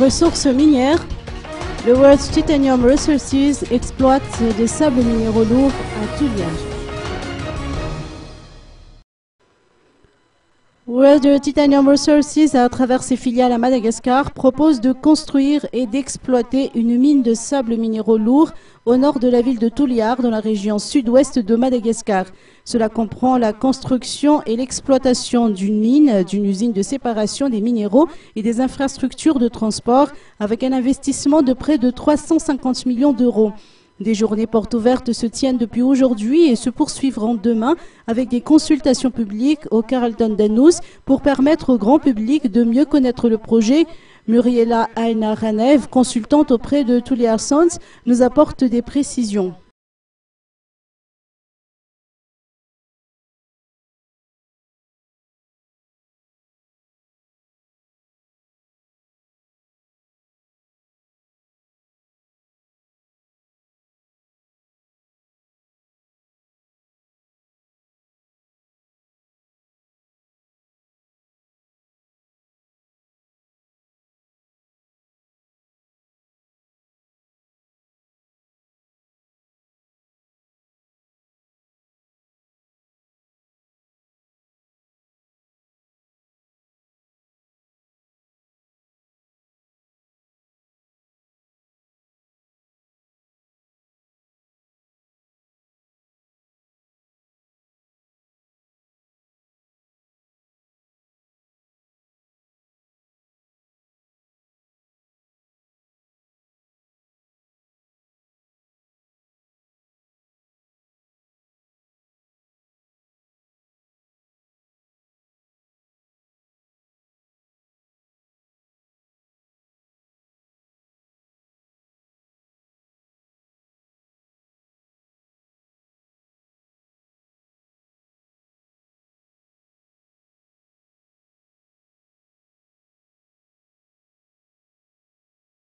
Ressources minières. Le World Titanium Resources exploite des sables minéraux lourds à Tuliage. World Titanium Resources, à travers ses filiales à Madagascar, propose de construire et d'exploiter une mine de sable minéraux lourds au nord de la ville de Tuliar, dans la région sud-ouest de Madagascar. Cela comprend la construction et l'exploitation d'une mine, d'une usine de séparation des minéraux et des infrastructures de transport, avec un investissement de près de 350 millions d'euros. Des journées portes ouvertes se tiennent depuis aujourd'hui et se poursuivront demain avec des consultations publiques au Carlton Danus pour permettre au grand public de mieux connaître le projet. Muriela Aina Ranev, consultante auprès de Tuliar Sons, nous apporte des précisions.